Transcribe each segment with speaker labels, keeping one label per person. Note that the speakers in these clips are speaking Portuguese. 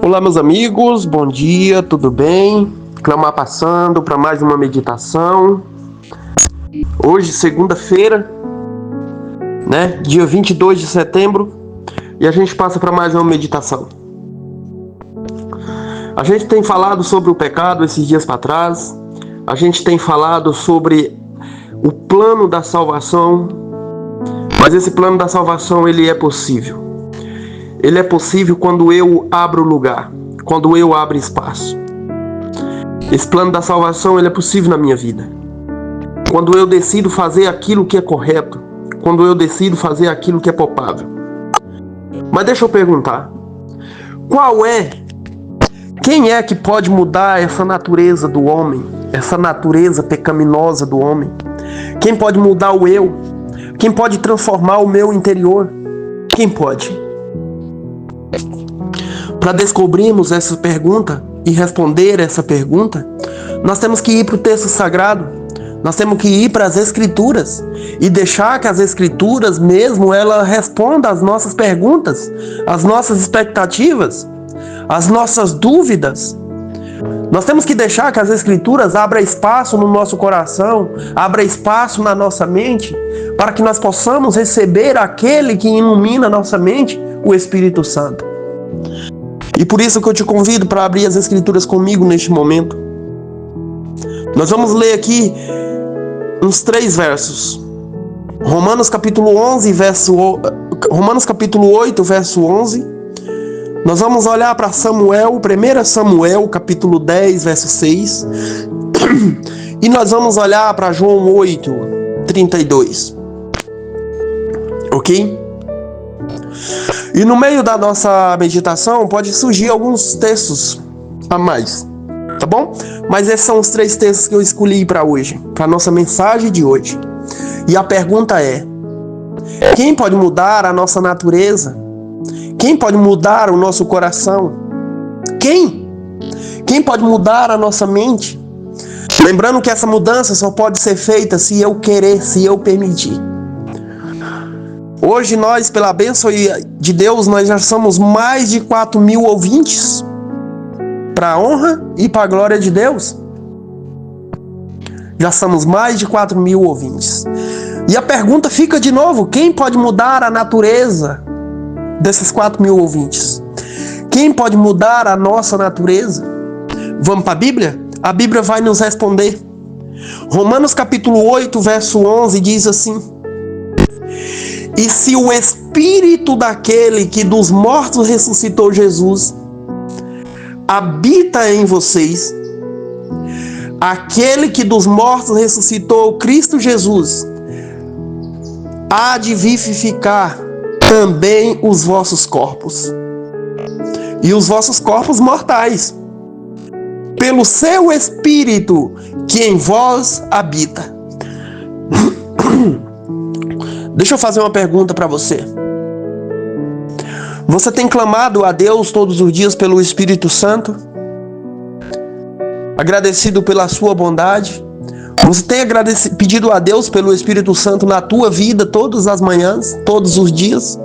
Speaker 1: Olá, meus amigos, bom dia, tudo bem? Clamar passando para mais uma meditação. Hoje, segunda-feira, dia 22 de setembro, e a gente passa para mais uma meditação. A gente tem falado sobre o pecado esses dias para trás, a gente tem falado sobre o plano da salvação, mas esse plano da salvação, ele é possível. Ele é possível quando eu abro lugar, quando eu abro espaço. Esse plano da salvação, ele é possível na minha vida. Quando eu decido fazer aquilo que é correto, quando eu decido fazer aquilo que é palpável. Mas deixa eu perguntar, quem é que pode mudar essa natureza do homem, essa natureza pecaminosa do homem? Quem pode mudar o eu? Quem pode transformar o meu interior? Quem pode? Para descobrirmos essa pergunta e responder essa pergunta, nós temos que ir para o texto sagrado, nós temos que ir para as Escrituras e deixar que as Escrituras mesmo ela responda às nossas perguntas, às nossas expectativas, às nossas dúvidas. Nós temos que deixar que as Escrituras abram espaço no nosso coração, abra espaço na nossa mente, para que nós possamos receber aquele que ilumina nossa mente, o Espírito Santo. E por isso que eu te convido para abrir as Escrituras comigo neste momento. Nós vamos ler aqui uns 3 versos. Romanos capítulo 8, verso 11. Nós vamos olhar para Samuel, 1 Samuel, capítulo 10, verso 6. E nós vamos olhar para João 8, 32. Ok? E no meio da nossa meditação pode surgir alguns textos a mais, tá bom? Mas esses são os 3 textos que eu escolhi para hoje, para a nossa mensagem de hoje. E a pergunta é: quem pode mudar a nossa natureza? Quem pode mudar o nosso coração? Quem? Quem pode mudar a nossa mente? Lembrando que essa mudança só pode ser feita se eu querer, se eu permitir. Hoje nós, pela bênção de Deus, nós já somos mais de 4.000 ouvintes, para a honra e para a glória de Deus. Já somos mais de 4.000 ouvintes. E a pergunta fica de novo: quem pode mudar a natureza desses 4.000 ouvintes? Quem pode mudar a nossa natureza? Vamos para a Bíblia? A Bíblia vai nos responder. Romanos capítulo 8, verso 11 diz assim: e se o Espírito daquele que dos mortos ressuscitou Jesus habita em vocês, aquele que dos mortos ressuscitou Cristo Jesus há de vivificar também os vossos corpos, e os vossos corpos mortais, pelo seu Espírito que em vós habita. Deixa eu fazer uma pergunta para você. Você tem clamado a Deus todos os dias pelo Espírito Santo? Agradecido pela sua bondade? Você tem pedido a Deus pelo Espírito Santo na tua vida todas as manhãs, todos os dias?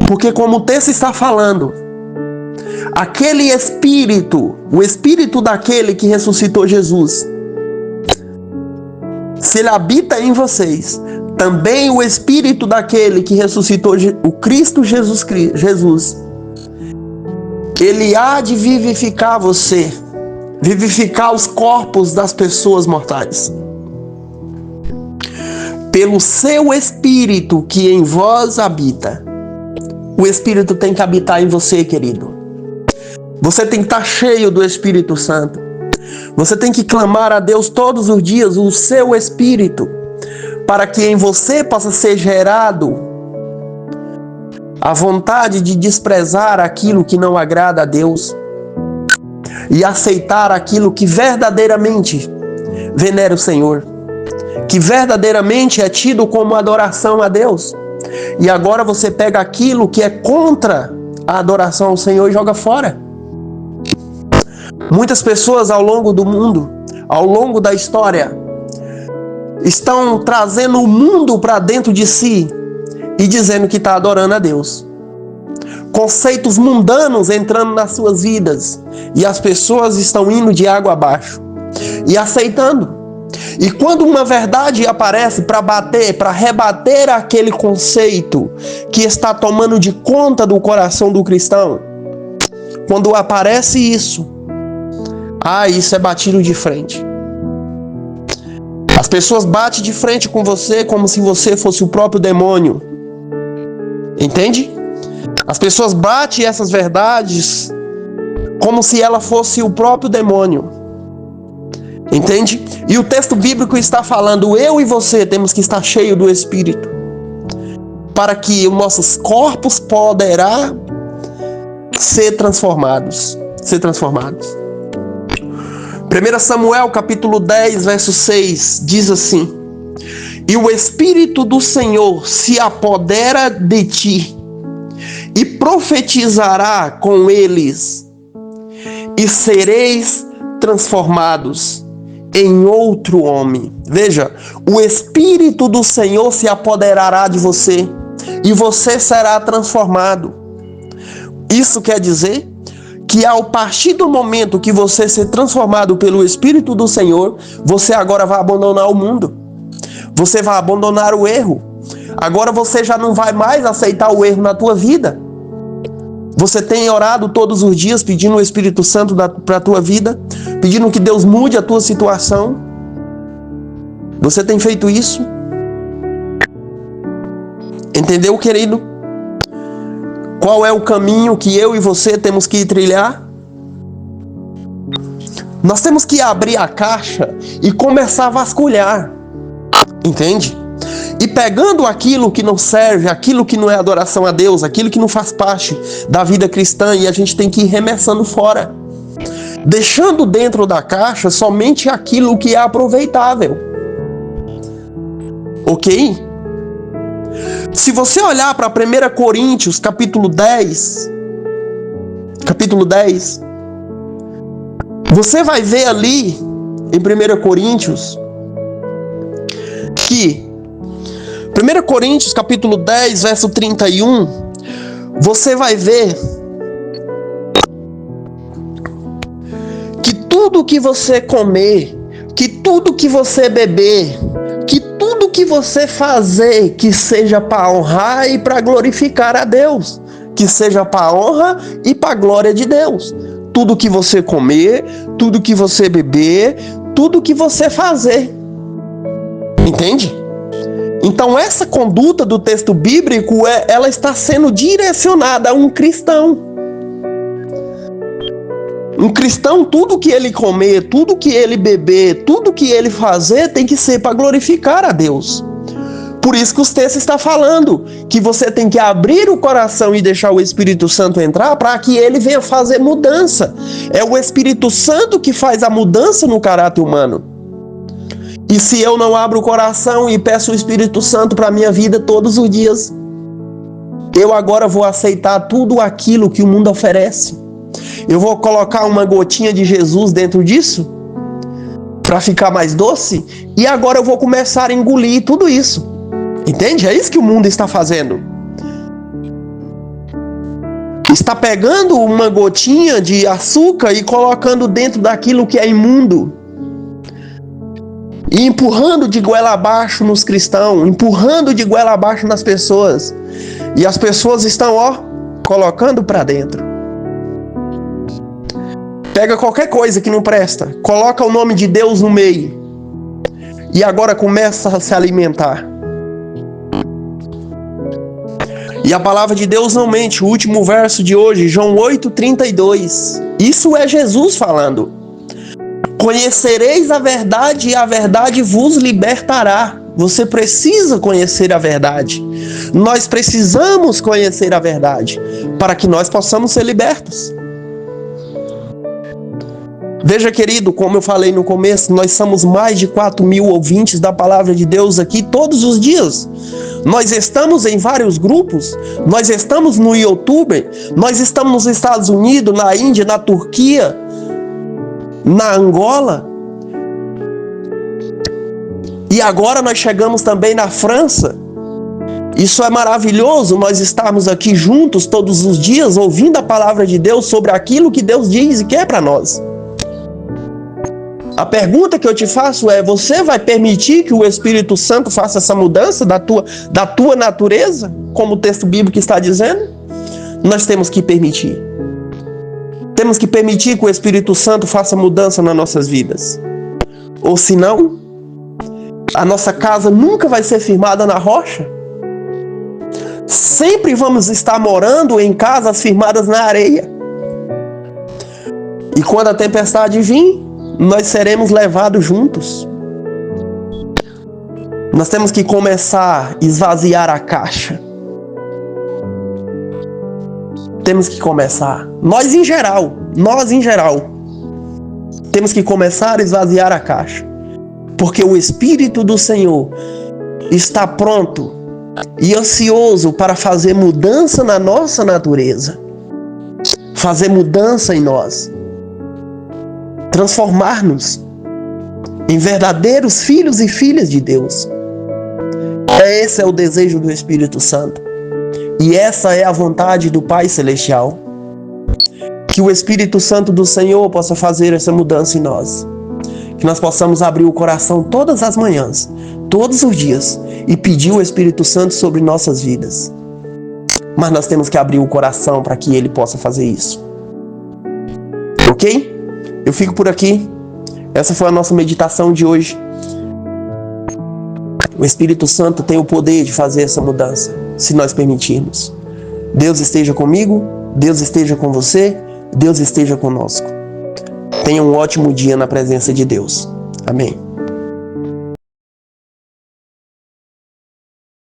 Speaker 1: Porque como o texto está falando, aquele Espírito, o Espírito daquele que ressuscitou Jesus, se ele habita em vocês, também o Espírito daquele que ressuscitou o Cristo Jesus, ele há de vivificar você, vivificar os corpos das pessoas mortais. Pelo seu Espírito que em vós habita. O Espírito tem que habitar em você, querido. Você tem que estar cheio do Espírito Santo. Você tem que clamar a Deus todos os dias o seu Espírito, para que em você possa ser gerado a vontade de desprezar aquilo que não agrada a Deus e aceitar aquilo que verdadeiramente venera o Senhor, que verdadeiramente é tido como adoração a Deus. E agora você pega aquilo que é contra a adoração ao Senhor e joga fora. Muitas pessoas ao longo do mundo, ao longo da história, estão trazendo o mundo para dentro de si e dizendo que está adorando a Deus. conceitos mundanos entrando nas suas vidas, e as pessoas estão indo de água abaixo e aceitando. E quando uma verdade aparece para bater, para rebater aquele conceito que está tomando de conta do coração do cristão, quando aparece isso, isso é batido de frente. As pessoas batem de frente com você como se você fosse o próprio demônio. Entende? As pessoas batem essas verdades como se ela fosse o próprio demônio. Entende? E o texto bíblico está falando, eu e você temos que estar cheio do Espírito, para que os nossos corpos poderá ser transformados. 1 Samuel capítulo 10, verso 6, diz assim: e o Espírito do Senhor se apodera de ti, e profetizará com eles, e sereis transformados em outro homem. Veja, o Espírito do Senhor se apoderará de você, e você será transformado. Isso quer dizer que a partir do momento que você ser transformado pelo Espírito do Senhor, você agora vai abandonar o mundo. Você vai abandonar o erro. Agora você já não vai mais aceitar o erro na tua vida. Você tem orado todos os dias pedindo o Espírito Santo para a tua vida, pedindo que Deus mude a tua situação. Você tem feito isso? Entendeu, querido? Qual é o caminho que eu e você temos que trilhar? Nós temos que abrir a caixa e começar a vasculhar. Entende? E pegando aquilo que não serve, aquilo que não é adoração a Deus, aquilo que não faz parte da vida cristã, e a gente tem que ir remessando fora. Deixando dentro da caixa somente aquilo que é aproveitável. Ok? Se você olhar para 1 Coríntios, capítulo 10, você vai ver ali, em 1 Coríntios, que 1 Coríntios, capítulo 10, verso 31, você vai ver que tudo que você comer, que tudo que você beber, que tudo que você fazer, que seja para honrar e para glorificar a Deus, que seja para a honra e para a glória de Deus. Tudo que você comer, tudo que você beber, tudo que você fazer. Entende? Então essa conduta do texto bíblico, ela está sendo direcionada a um cristão. Um cristão, tudo que ele comer, tudo que ele beber, tudo que ele fazer tem que ser para glorificar a Deus. Por isso que os textos estão falando que você tem que abrir o coração e deixar o Espírito Santo entrar para que ele venha fazer mudança. É o Espírito Santo que faz a mudança no caráter humano. E se eu não abro o coração e peço o Espírito Santo para a minha vida todos os dias, eu agora vou aceitar tudo aquilo que o mundo oferece. Eu vou colocar uma gotinha de Jesus dentro disso para ficar mais doce, e agora eu vou começar a engolir tudo isso. Entende? É isso que o mundo está fazendo. Está pegando uma gotinha de açúcar e colocando dentro daquilo que é imundo. E empurrando de goela abaixo nos cristãos, empurrando de goela abaixo nas pessoas. E as pessoas estão, colocando para dentro. Pega qualquer coisa que não presta, coloca o nome de Deus no meio. E agora começa a se alimentar. E a palavra de Deus não mente. O último verso de hoje, João 8,32. Isso é Jesus falando. Conhecereis a verdade e a verdade vos libertará. Você precisa conhecer a verdade. Nós precisamos conhecer a verdade para que nós possamos ser libertos. Veja, querido, como eu falei no começo, nós somos mais de 4.000 ouvintes da palavra de Deus aqui todos os dias. Nós estamos em vários grupos, nós estamos no YouTube, nós estamos nos Estados Unidos, na Índia, na Turquia, na Angola. E agora nós chegamos também na França. Isso é maravilhoso, nós estarmos aqui juntos todos os dias ouvindo a palavra de Deus sobre aquilo que Deus diz e quer para nós. A pergunta que eu te faço é: você vai permitir que o Espírito Santo faça essa mudança da tua natureza, como o texto bíblico está dizendo? Nós temos que permitir. Temos que permitir que o Espírito Santo faça mudança nas nossas vidas. Ou senão, a nossa casa nunca vai ser firmada na rocha. Sempre vamos estar morando em casas firmadas na areia. E quando a tempestade vir, nós seremos levados juntos. Nós temos que começar a esvaziar a caixa. Temos que começar. Nós em geral, temos que começar a esvaziar a caixa. Porque o Espírito do Senhor está pronto e ansioso para fazer mudança na nossa natureza. Fazer mudança em nós. Transformar-nos em verdadeiros filhos e filhas de Deus. Esse é o desejo do Espírito Santo. E essa é a vontade do Pai Celestial. Que o Espírito Santo do Senhor possa fazer essa mudança em nós. Que nós possamos abrir o coração todas as manhãs, todos os dias, e pedir o Espírito Santo sobre nossas vidas. Mas nós temos que abrir o coração para que Ele possa fazer isso. Ok? Eu fico por aqui. Essa foi a nossa meditação de hoje. O Espírito Santo tem o poder de fazer essa mudança, se nós permitirmos. Deus esteja comigo, Deus esteja com você, Deus esteja conosco. Tenha um ótimo dia na presença de Deus. Amém.